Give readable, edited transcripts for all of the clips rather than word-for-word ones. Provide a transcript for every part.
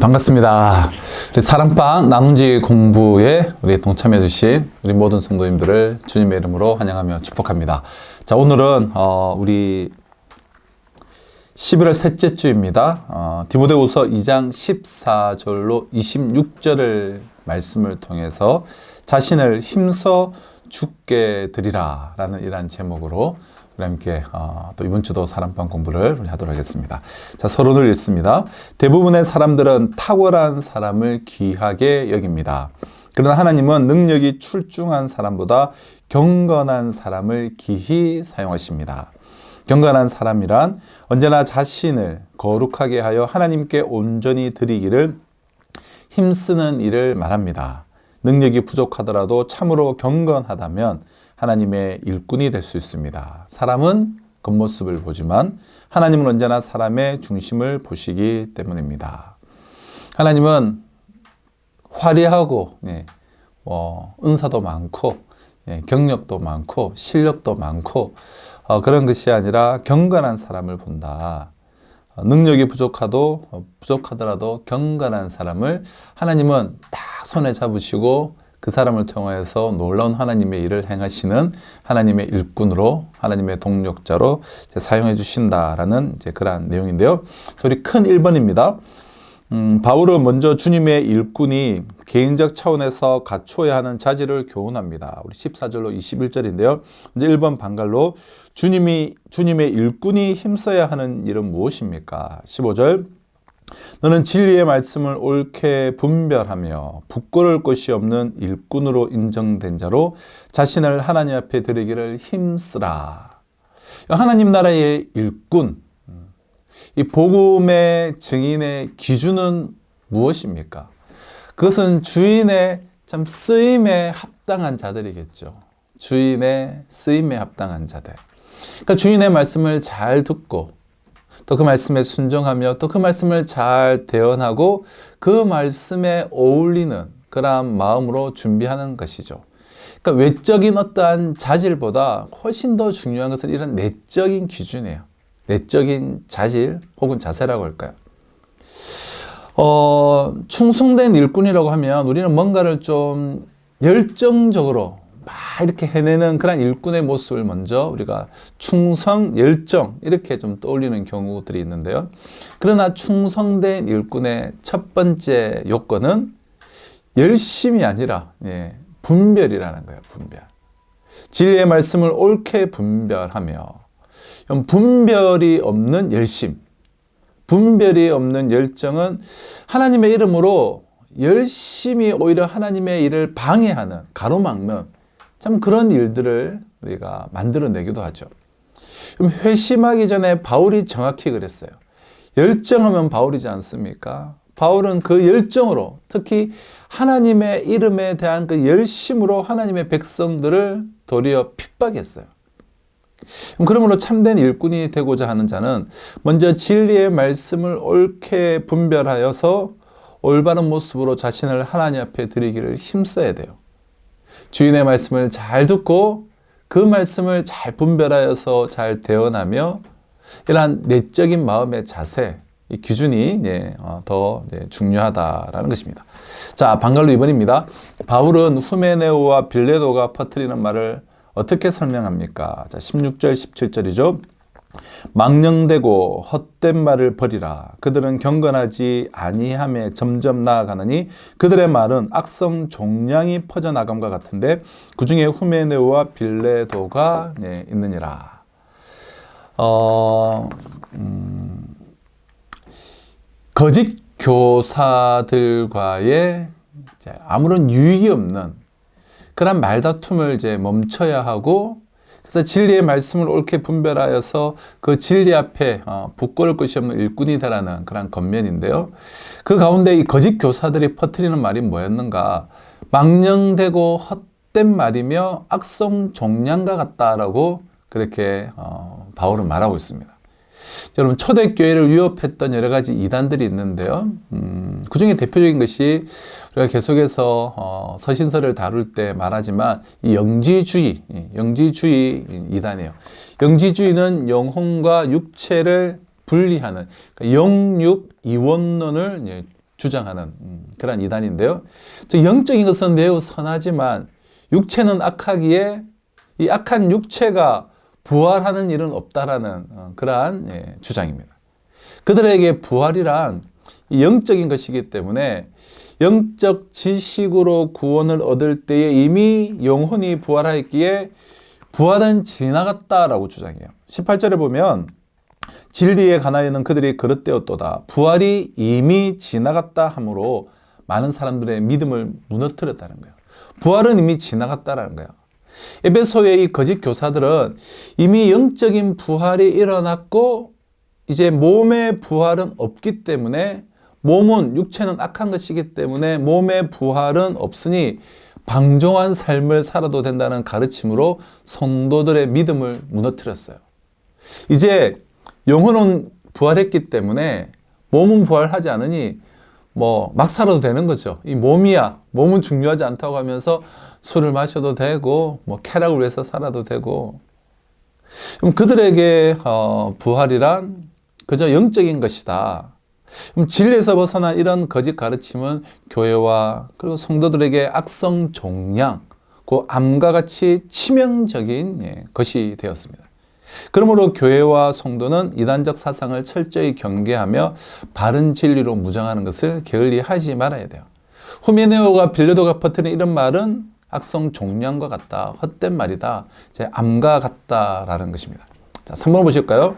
반갑습니다. 우리 사랑방 나눔지 공부에 우리 동참해 주신 우리 모든 성도님들을 주님의 이름으로 환영하며 축복합니다. 자, 오늘은 우리 11월 셋째 주입니다. 디모데후서 2장 14절로 26절을 말씀을 통해서 자신을 힘써 죽게 드리라 라는 이러한 제목으로 우리 함께 또 이번 주도 사랑방 공부를 우리 하도록 하겠습니다. 자, 서론을 읽습니다. 대부분의 사람들은 탁월한 사람을 귀하게 여깁니다. 그러나 하나님은 능력이 출중한 사람보다 경건한 사람을 기히 사용하십니다. 경건한 사람이란 언제나 자신을 거룩하게 하여 하나님께 온전히 드리기를 힘쓰는 일을 말합니다. 능력이 부족하더라도 참으로 경건하다면 하나님의 일꾼이 될 수 있습니다. 사람은 겉모습을 보지만 하나님은 언제나 사람의 중심을 보시기 때문입니다. 하나님은 화려하고 은사도 많고 경력도 많고 실력도 많고 그런 것이 아니라 경건한 사람을 본다. 능력이 부족하더라도 경건한 사람을 하나님은 딱 손에 잡으시고 그 사람을 통해서 놀라운 하나님의 일을 행하시는 하나님의 일꾼으로, 하나님의 동력자로 사용해 주신다라는 그러한 내용인데요. 우리 큰 1번입니다. 바울은 먼저 주님의 일꾼이 개인적 차원에서 갖추어야 하는 자질을 교훈합니다. 우리 14절로 21절인데요. 이제 1번 반갈로 주님의 일꾼이 힘써야 하는 일은 무엇입니까? 15절 너는 진리의 말씀을 옳게 분별하며 부끄러울 것이 없는 일꾼으로 인정된 자로 자신을 하나님 앞에 드리기를 힘쓰라. 하나님 나라의 일꾼, 이 복음의 증인의 기준은 무엇입니까? 그것은 주인의 참 쓰임에 합당한 자들이겠죠. 주인의 쓰임에 합당한 자들. 그러니까 주인의 말씀을 잘 듣고 또 그 말씀에 순종하며 또 그 말씀을 잘 대언하고 그 말씀에 어울리는 그러한 마음으로 준비하는 것이죠. 그러니까 외적인 어떠한 자질보다 훨씬 더 중요한 것은 이런 내적인 기준이에요. 내적인 자질 혹은 자세라고 할까요? 충성된 일꾼이라고 하면 우리는 뭔가를 좀 열정적으로 막 이렇게 해내는 그런 일꾼의 모습을 먼저 우리가 충성, 열정 이렇게 좀 떠올리는 경우들이 있는데요. 그러나 충성된 일꾼의 첫 번째 요건은 열심이 아니라 분별이라는 거예요. 분별. 진리의 말씀을 옳게 분별하며 분별이 없는 열심, 분별이 없는 열정은 하나님의 이름으로 열심히 오히려 하나님의 일을 방해하는, 가로막는 참 그런 일들을 우리가 만들어내기도 하죠. 회심하기 전에 바울이 정확히 그랬어요. 열정하면 바울이지 않습니까? 바울은 그 열정으로 특히 하나님의 이름에 대한 그 열심으로 하나님의 백성들을 도리어 핍박했어요. 그러므로 참된 일꾼이 되고자 하는 자는 먼저 진리의 말씀을 옳게 분별하여서 올바른 모습으로 자신을 하나님 앞에 드리기를 힘써야 돼요. 주인의 말씀을 잘 듣고 그 말씀을 잘 분별하여서 잘 대언하며 이러한 내적인 마음의 자세, 이 기준이 더 중요하다라는 것입니다. 자, 반갈로 2번입니다. 바울은 후메네오와 빌레도가 퍼뜨리는 말을 어떻게 설명합니까? 자, 16절, 17절이죠. 망령되고 헛된 말을 버리라. 그들은 경건하지 아니함에 점점 나아가느니 그들의 말은 악성 종량이 퍼져나감과 같은데 그 중에 후메네오와 빌레도가 있느니라. 거짓 교사들과의 아무런 유익이 없는 그런 말다툼을 멈춰야 하고 그래서 진리의 말씀을 옳게 분별하여서 그 진리 앞에 부끄러울 것이 없는 일꾼이 되라는 그런 겉면인데요. 그 가운데 이 거짓 교사들이 퍼뜨리는 말이 뭐였는가? 망령되고 헛된 말이며 악성 종량과 같다라고 그렇게 바울은 말하고 있습니다. 여러분, 초대교회를 위협했던 여러 가지 이단들이 있는데요. 그 중에 대표적인 것이 우리가 계속해서 서신서를 다룰 때 말하지만 이 영지주의 이단이에요. 영지주의는 영혼과 육체를 분리하는 그러니까 영육 이원론을 주장하는 그런 이단인데요. 즉 영적인 것은 매우 선하지만 육체는 악하기에 이 악한 육체가 부활하는 일은 없다라는 그러한 주장입니다. 그들에게 부활이란 영적인 것이기 때문에 영적 지식으로 구원을 얻을 때에 이미 영혼이 부활하였기에 부활은 지나갔다라고 주장해요. 18절에 보면 진리에 관하여는 그들이 그릇되었도다. 부활이 이미 지나갔다 하므로 많은 사람들의 믿음을 무너뜨렸다는 거예요. 부활은 이미 지나갔다라는 거예요. 에베소의 이 거짓 교사들은 이미 영적인 부활이 일어났고 이제 몸의 부활은 없기 때문에 몸은 육체는 악한 것이기 때문에 몸의 부활은 없으니 방종한 삶을 살아도 된다는 가르침으로 성도들의 믿음을 무너뜨렸어요. 이제 영혼은 부활했기 때문에 몸은 부활하지 않으니 막 살아도 되는 거죠. 이 몸이야. 몸은 중요하지 않다고 하면서 술을 마셔도 되고 쾌락을 위해서 살아도 되고. 그럼 그들에게 부활이란 그저 영적인 것이다. 그럼 진리에서 벗어난 이런 거짓 가르침은 교회와 그리고 성도들에게 악성 종양, 그 암과 같이 치명적인 것이 되었습니다. 그러므로 교회와 성도는 이단적 사상을 철저히 경계하며 바른 진리로 무장하는 것을 게을리하지 말아야 돼요. 후메네오가 빌레도가 퍼뜨린 이런 말은 악성 종양과 같다, 헛된 말이다, 암과 같다라는 것입니다. 자, 3번 보실까요?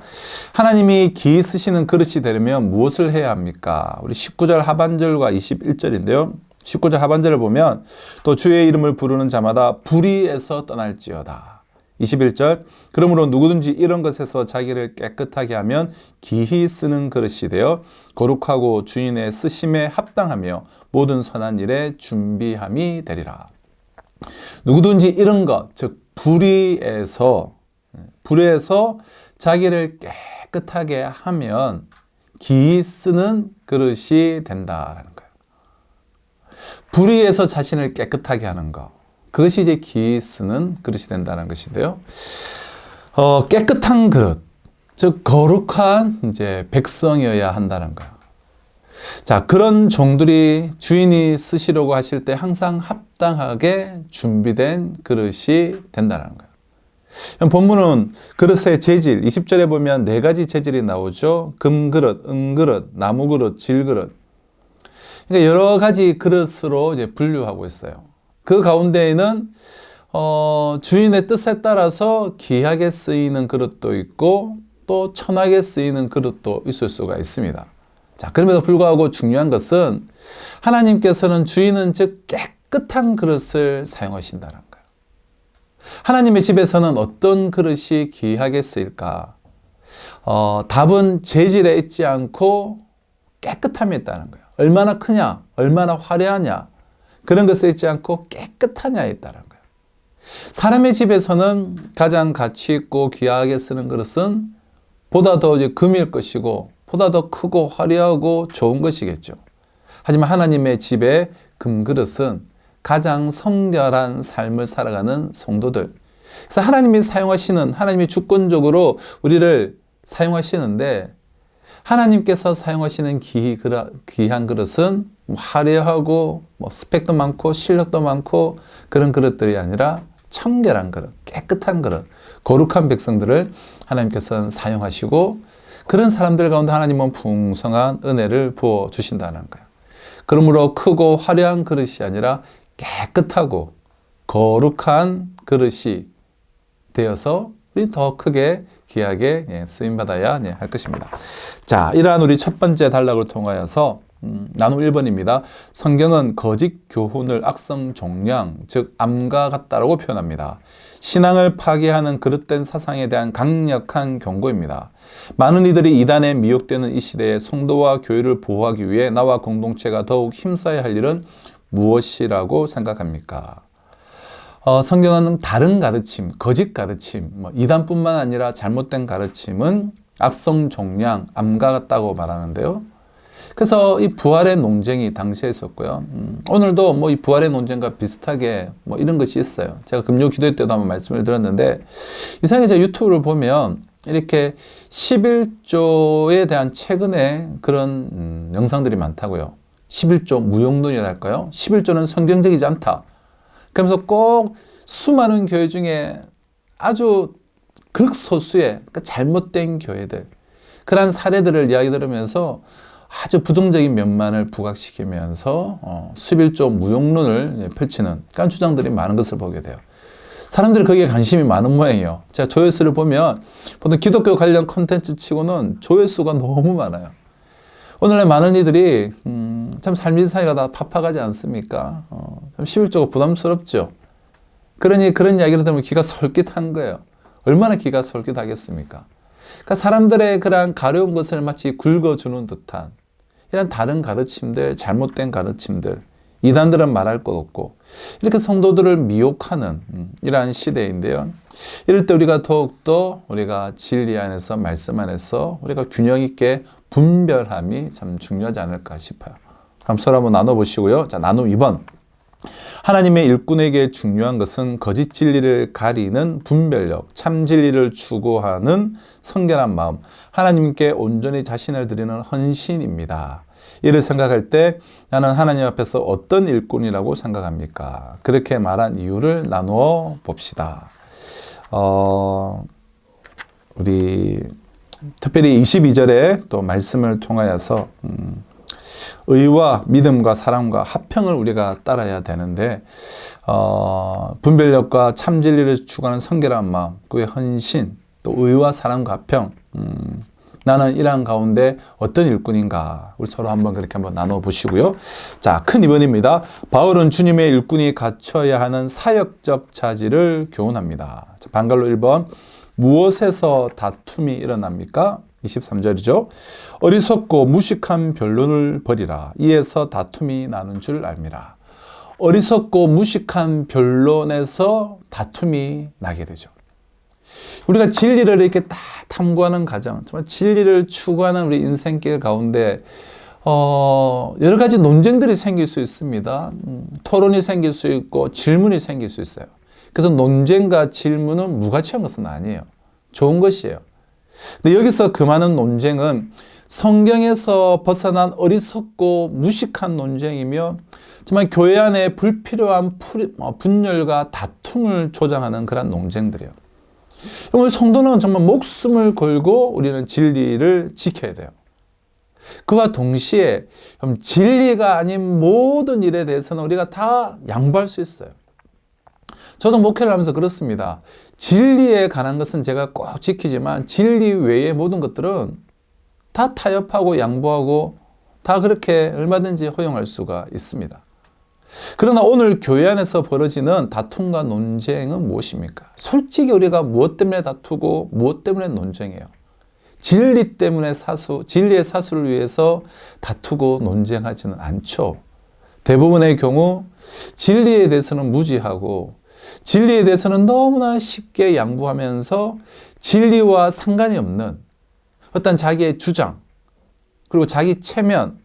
하나님이 기 쓰시는 그릇이 되려면 무엇을 해야 합니까? 우리 19절 하반절과 21절인데요. 19절 하반절을 보면 또 주의 이름을 부르는 자마다 불의에서 떠날지어다. 21절 그러므로 누구든지 이런 것에서 자기를 깨끗하게 하면 기히 쓰는 그릇이 되어 거룩하고 주인의 쓰심에 합당하며 모든 선한 일에 준비함이 되리라. 누구든지 이런 것, 즉 불의에서 자기를 깨끗하게 하면 기히 쓰는 그릇이 된다라는 거예요. 불의에서 자신을 깨끗하게 하는 것, 그것이 이제 기히 쓰는 그릇이 된다는 것인데요. 깨끗한 그릇, 즉 거룩한 이제 백성이어야 한다는 거예요. 자, 그런 종들이 주인이 쓰시려고 하실 때 항상 합당하게 준비된 그릇이 된다는 거예요. 본문은 그릇의 재질, 20절에 보면 4가지 재질이 나오죠. 금그릇, 은그릇, 나무그릇, 질그릇. 그러니까 여러 가지 그릇으로 이제 분류하고 있어요. 그 가운데에는 주인의 뜻에 따라서 귀하게 쓰이는 그릇도 있고 또 천하게 쓰이는 그릇도 있을 수가 있습니다. 자, 그럼에도 불구하고 중요한 것은 하나님께서는 주인은 즉 깨끗한 그릇을 사용하신다는 거예요. 하나님의 집에서는 어떤 그릇이 귀하게 쓰일까? 답은 재질에 있지 않고 깨끗함에 있다는 거예요. 얼마나 크냐, 얼마나 화려하냐, 그런 것에 있지 않고 깨끗하냐에 있다는 거예요. 사람의 집에서는 가장 가치 있고 귀하게 쓰는 그릇은 보다 더 이제 금일 것이고 보다 더 크고 화려하고 좋은 것이겠죠. 하지만 하나님의 집의 금그릇은 가장 성결한 삶을 살아가는 성도들. 그래서 하나님이 주권적으로 우리를 사용하시는데 하나님께서 사용하시는 귀한 그릇은 화려하고 스펙도 많고 실력도 많고 그런 그릇들이 아니라 청결한 그릇, 깨끗한 그릇, 거룩한 백성들을 하나님께서는 사용하시고 그런 사람들 가운데 하나님은 풍성한 은혜를 부어주신다는 거예요. 그러므로 크고 화려한 그릇이 아니라 깨끗하고 거룩한 그릇이 되어서 우리 더 크게 귀하게 쓰임받아야 할 것입니다. 자, 이러한 우리 첫 번째 단락을 통하여서 나눔 1번입니다. 성경은 거짓 교훈을 악성 종양, 즉 암과 같다라고 표현합니다. 신앙을 파괴하는 그릇된 사상에 대한 강력한 경고입니다. 많은 이들이 이단에 미혹되는 이 시대에 성도와 교회를 보호하기 위해 나와 공동체가 더욱 힘써야 할 일은 무엇이라고 생각합니까? 성경은 다른 가르침, 거짓 가르침, 이단뿐만 아니라 잘못된 가르침은 악성 종양, 암과 같다고 말하는데요. 그래서 이 부활의 논쟁이 당시에 있었고요. 오늘도 이 부활의 논쟁과 비슷하게 이런 것이 있어요. 제가 금요 기도 때도 한번 말씀을 드렸는데 이상하게 제가 유튜브를 보면 이렇게 11조에 대한 최근에 그런 영상들이 많다고요. 11조 무용론이랄까요? 11조는 성경적이지 않다. 그러면서 꼭 수많은 교회 중에 아주 극소수의 그러니까 잘못된 교회들, 그러한 사례들을 이야기 들으면서 아주 부정적인 면만을 부각시키면서 11조 무용론을 펼치는 그런 주장들이 많은 것을 보게 돼요. 사람들이 거기에 관심이 많은 모양이에요. 제가 조회수를 보면 보통 기독교 관련 콘텐츠 치고는 조회수가 너무 많아요. 오늘날 많은 이들이 참 삶의 사이가 다 팍팍하지 않습니까? 참 11조가 부담스럽죠. 그러니 그런 이야기를 들으면 귀가 솔깃한 거예요. 얼마나 귀가 솔깃하겠습니까? 그러니까 사람들의 그러한 가려운 것을 마치 긁어주는 듯한 이런 다른 가르침들, 잘못된 가르침들, 이단들은 말할 것 없고 이렇게 성도들을 미혹하는 이러한 시대인데요. 이럴 때 우리가 더욱더 우리가 진리 안에서 말씀 안에서 우리가 균형 있게 분별함이 참 중요하지 않을까 싶어요. 그럼 서로 한번 나눠보시고요. 자, 나눔 2번. 하나님의 일꾼에게 중요한 것은 거짓 진리를 가리는 분별력, 참 진리를 추구하는 성결한 마음, 하나님께 온전히 자신을 드리는 헌신입니다. 이를 생각할 때 나는 하나님 앞에서 어떤 일꾼이라고 생각합니까? 그렇게 말한 이유를 나누어 봅시다. 우리 특별히 22절에 또 말씀을 통하여서 의와 믿음과 사랑과 화평을 우리가 따라야 되는데 분별력과 참 진리를 추구하는 성결한 마음, 그의 헌신, 또 의와 사랑과 화평, 나는 이러한 가운데 어떤 일꾼인가 우리 서로 한번 그렇게 한번 나눠보시고요. 자, 큰 2번입니다. 바울은 주님의 일꾼이 갖춰야 하는 사역적 자질을 교훈합니다. 자, 반갈로 1번. 무엇에서 다툼이 일어납니까? 23절이죠. 어리석고 무식한 변론을 버리라. 이에서 다툼이 나는 줄 알미라. 어리석고 무식한 변론에서 다툼이 나게 되죠. 우리가 진리를 이렇게 딱 탐구하는 과정, 정말 진리를 추구하는 우리 인생길 가운데 여러 가지 논쟁들이 생길 수 있습니다. 토론이 생길 수 있고 질문이 생길 수 있어요. 그래서 논쟁과 질문은 무가치한 것은 아니에요. 좋은 것이에요. 근데 여기서 그 많은 논쟁은 성경에서 벗어난 어리석고 무식한 논쟁이며 정말 교회 안에 불필요한 분열과 다툼을 조장하는 그런 논쟁들이에요. 오늘 성도는 정말 목숨을 걸고 우리는 진리를 지켜야 돼요. 그와 동시에 진리가 아닌 모든 일에 대해서는 우리가 다 양보할 수 있어요. 저도 목회를 하면서 그렇습니다. 진리에 관한 것은 제가 꼭 지키지만 진리 외의 모든 것들은 다 타협하고 양보하고 다 그렇게 얼마든지 허용할 수가 있습니다. 그러나 오늘 교회 안에서 벌어지는 다툼과 논쟁은 무엇입니까? 솔직히 우리가 무엇 때문에 다투고 무엇 때문에 논쟁해요? 진리 때문에 진리의 사수를 위해서 다투고 논쟁하지는 않죠. 대부분의 경우 진리에 대해서는 무지하고 진리에 대해서는 너무나 쉽게 양보하면서 진리와 상관이 없는 어떤 자기의 주장, 그리고 자기 체면,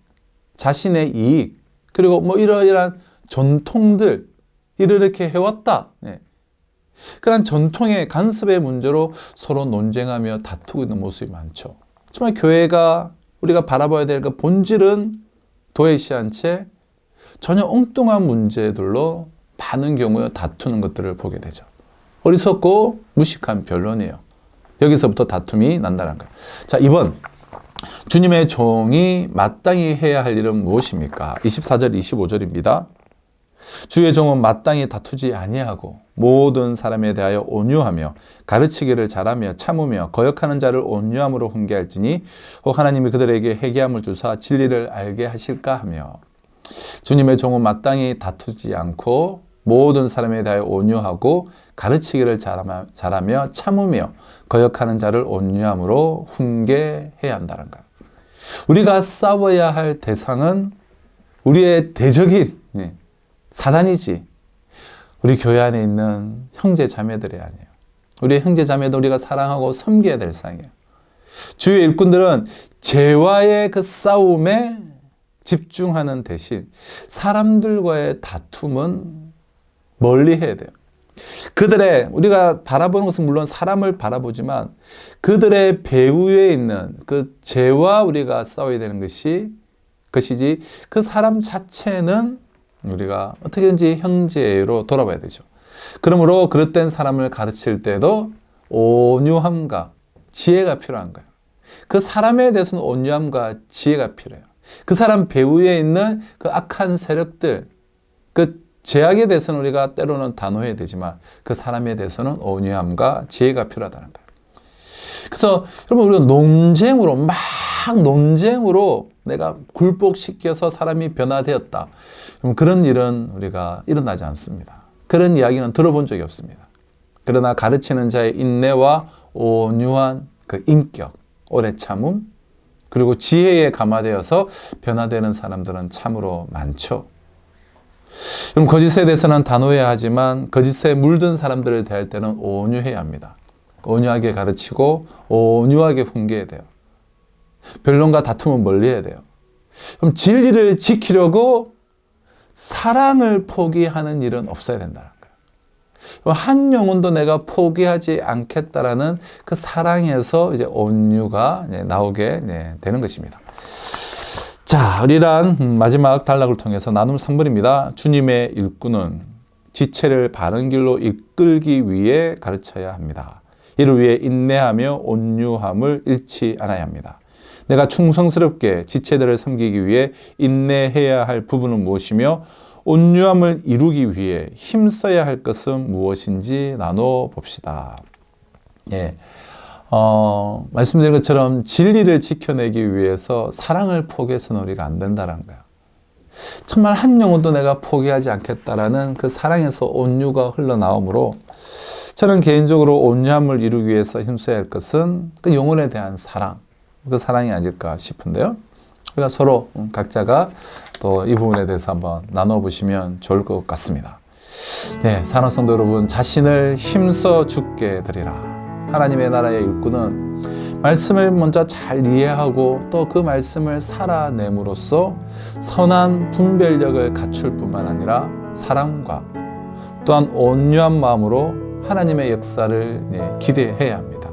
자신의 이익, 그리고 뭐 이러이러한 전통들, 이렇게 해왔다. 네. 그런 전통의 간섭의 문제로 서로 논쟁하며 다투고 있는 모습이 많죠. 정말 교회가 우리가 바라봐야 될 그 본질은 도외시한 채 전혀 엉뚱한 문제들로 많은 경우에 다투는 것들을 보게 되죠. 어리석고 무식한 변론이에요. 여기서부터 다툼이 난다는 거예요. 자, 2번. 주님의 종이 마땅히 해야 할 일은 무엇입니까? 24절, 25절입니다. 주의 종은 마땅히 다투지 아니하고 모든 사람에 대하여 온유하며 가르치기를 잘하며 참으며 거역하는 자를 온유함으로 훈계할지니 혹 하나님이 그들에게 회개함을 주사 진리를 알게 하실까 하며 주님의 종은 마땅히 다투지 않고 모든 사람에 대하여 온유하고 가르치기를 잘하며 참으며 거역하는 자를 온유함으로 훈계해야 한다는 거예요. 우리가 싸워야 할 대상은 우리의 대적인 사단이지 우리 교회 안에 있는 형제 자매들이 아니에요. 우리 형제 자매들 우리가 사랑하고 섬겨야 될 상이에요. 주의 일꾼들은 죄와의 그 싸움에 집중하는 대신 사람들과의 다툼은 멀리 해야 돼요. 우리가 바라보는 것은 물론 사람을 바라보지만 그들의 배후에 있는 그 죄와 우리가 싸워야 되는 것이 것이지 그 사람 자체는 우리가 어떻게든지 형제로 돌아봐야 되죠. 그러므로 그릇된 사람을 가르칠 때도 온유함과 지혜가 필요한 거예요. 그 사람에 대해서는 온유함과 지혜가 필요해요. 그 사람 배후에 있는 그 악한 세력들, 그 죄악에 대해서는 우리가 때로는 단호해야 되지만 그 사람에 대해서는 온유함과 지혜가 필요하다는 거예요. 그래서 여러분 우리가 논쟁으로 내가 굴복시켜서 사람이 변화되었다. 그런 일은 우리가 일어나지 않습니다. 그런 이야기는 들어본 적이 없습니다. 그러나 가르치는 자의 인내와 온유한 그 인격, 오래 참음, 그리고 지혜에 감화되어서 변화되는 사람들은 참으로 많죠. 그럼 거짓에 대해서는 단호해야 하지만 거짓에 물든 사람들을 대할 때는 온유해야 합니다. 온유하게 가르치고 온유하게 훈계해야 돼요. 변론과 다툼은 멀리해야 돼요. 그럼 진리를 지키려고 사랑을 포기하는 일은 없어야 된다는 거예요. 한 영혼도 내가 포기하지 않겠다라는 그 사랑에서 이제 온유가 나오게 되는 것입니다. 자, 우리란 마지막 단락을 통해서 나눔 3번입니다. 주님의 일꾼은 지체를 바른 길로 이끌기 위해 가르쳐야 합니다. 이를 위해 인내하며 온유함을 잃지 않아야 합니다. 내가 충성스럽게 지체들을 섬기기 위해 인내해야 할 부분은 무엇이며 온유함을 이루기 위해 힘써야 할 것은 무엇인지 나눠봅시다. 예. 말씀드린 것처럼 진리를 지켜내기 위해서 사랑을 포기해서는 우리가 안 된다는 거예요. 정말 한 영혼도 내가 포기하지 않겠다라는 그 사랑에서 온유가 흘러나오므로 저는 개인적으로 온유함을 이루기 위해서 힘써야 할 것은 그 영혼에 대한 사랑, 그 사랑이 아닐까 싶은데요. 우리가 서로 각자가 또 이 부분에 대해서 한번 나눠보시면 좋을 것 같습니다. 네, 사랑하는 성도 여러분, 자신을 힘써 죽게 되리라. 하나님의 나라의 일꾼은 말씀을 먼저 잘 이해하고 또 그 말씀을 살아냄으로써 선한 분별력을 갖출 뿐만 아니라 사랑과 또한 온유한 마음으로 하나님의 역사를 기대해야 합니다.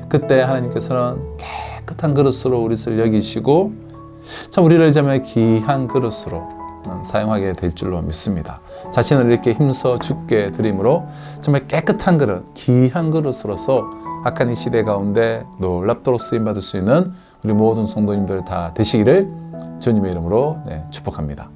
그때 하나님께서는 깨끗한 그릇으로 우리를 여기시고 참 우리를 정말 귀한 그릇으로 사용하게 될 줄로 믿습니다. 자신을 이렇게 힘써 죽게 드림으로 정말 깨끗한 그릇, 귀한 그릇으로서 악한 이 시대 가운데 놀랍도록 쓰임받을 수 있는 우리 모든 성도님들 다 되시기를 주님의 이름으로 축복합니다.